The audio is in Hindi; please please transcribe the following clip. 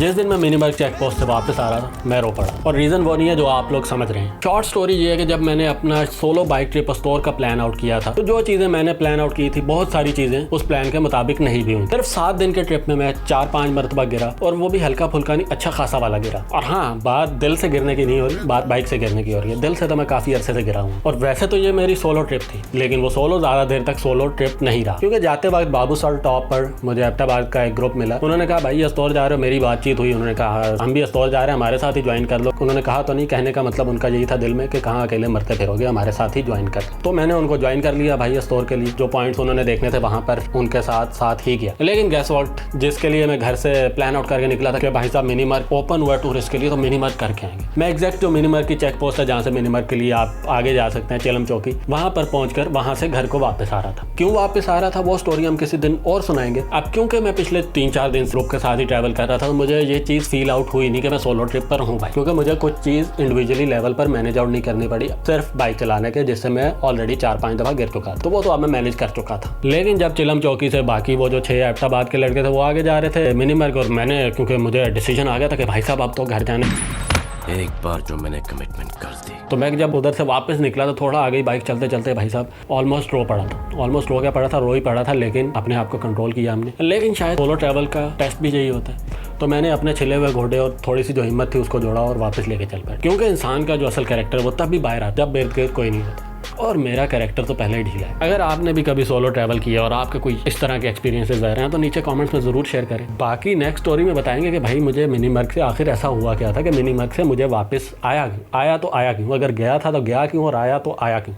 जिस दिन मैं मिनीमर्क चेक पोस्ट से वापस आ रहा था मैं रो पड़ा, और रीज़न वो नहीं है जो आप लोग समझ रहे हैं। शॉर्ट स्टोरी ये है कि जब मैंने अपना सोलो बाइक ट्रिप स्टोर का प्लान आउट किया था, तो जो चीज़ें मैंने प्लान आउट की थी बहुत सारी चीज़ें उस प्लान के मुताबिक नहीं भी हुई। सिर्फ 7 दिन के ट्रिप में मैं 4-5 मरतबा गिरा, और वो भी हल्का फुल्का नहीं, अच्छा खासा वाला गिरा। और हाँ, बात दिल से गिरने की नहीं हो रही, बात बाइक से गिरने की हो रही है। दिल से तो मैं काफ़ी अरसे से गिरा हूँ। और वैसे तो ये मेरी सोलो ट्रिप थी, लेकिन वो सोलो ज़्यादा देर तक सोलो ट्रिप नहीं रहा, क्योंकि जाते वक्त बाबू सर टॉप पर मुझे एबटाबाद का एक ग्रुप मिला। उन्होंने कहा भाई स्टोर जा रहे हो, मेरी बातचीत हुई, उन्होंने कहा हम भी स्टोर जा रहे हैं, हमारे साथ ही ज्वाइन कर लो। उन्होंने कहा तो नहीं, कहने का मतलब उनका यही था दिल में कि कहाँ अकेले मरते फिरोगे, हमारे साथ ही ज्वाइन कर। तो मैंने उनको ज्वाइन कर लिया भाई स्टोर के लिए। जो पॉइंट्स उन्होंने देखने थे वहाँ पर उनके साथ ही गया। लेकिन गैस व्हाट, जिसके लिए मैं घर से प्लान आउट करके निकला था कि भाई साहब मिनीमर्क ओपन हुआ टूरिस्ट के लिए, तो मिनीमर्क करके आएंगे। मैं एग्जैक्ट जो मिनीमर्क की चेक पोस्ट है जहाँ से मिनीमर्क के लिए आप आगे जा सकते हैं, चेलम चौकी, वहाँ पर पहुंचकर वहाँ से घर को वापस आ रहा था। क्यों वापस आ रहा था वो स्टोरी हम किसी दिन और सुनाएंगे। अब क्योंकि मैं पिछले 3-4 दिन ग्रुप के साथ ही ट्रैवल कर रहा था, तो मुझे ये चीज़ फील आउट हुई नहीं कि मैं सोलो ट्रिप पर हूँ भाई, क्योंकि मुझे कुछ चीज़ इंडिविजुअली लेवल पर मैनेज आउट नहीं करनी पड़ी, सिर्फ बाइक चलाने के, जिससे मैं ऑलरेडी 4-5 दफ़ा गिर चुका था, तो वो तो अब मैं मैनेज कर चुका था। लेकिन जब चिलम चौकी से बाकी वो जो 6 एबटाबाद के लड़के थे वो आगे जा रहे थे मिनीमर्क, और मैंने, क्योंकि मुझे डिसीजन आ गया था कि भाई साहब अब तो घर जाने, एक बार जो मैंने कमिटमेंट कर दी, तो मैं जब उधर से वापस निकला तो थोड़ा आगे बाइक चलते चलते भाई साहब ऑलमोस्ट रो पड़ा था। ऑलमोस्ट रो क्या पड़ा था, रो ही पड़ा था, लेकिन अपने आप को कंट्रोल किया हमने। लेकिन शायद सोलो ट्रैवल का टेस्ट भी यही होता है। तो मैंने अपने छिले हुए घोड़े और थोड़ी सी जो हिम्मत थी उसको जोड़ा और वापस लेके चल पाया, क्योंकि इंसान का जो असल कैरेक्टर वो तब भी बाहर आता जब इर्द गिर्द कोई नहीं होता, और मेरा कैरेक्टर तो पहले ही ढीला है। अगर आपने भी कभी सोलो ट्रैवल किया और आपके कोई इस तरह के एक्सपीरियंसेस रह रहे हैं तो नीचे कमेंट्स में ज़रूर शेयर करें। बाकी नेक्स्ट स्टोरी में बताएंगे कि भाई मुझे मिनीमर्क से आखिर ऐसा हुआ क्या था कि मिनीमर्क से मुझे वापस आया क्यों, आया तो आया क्यों, अगर गया था तो गया क्यों, और आया तो आया क्यों।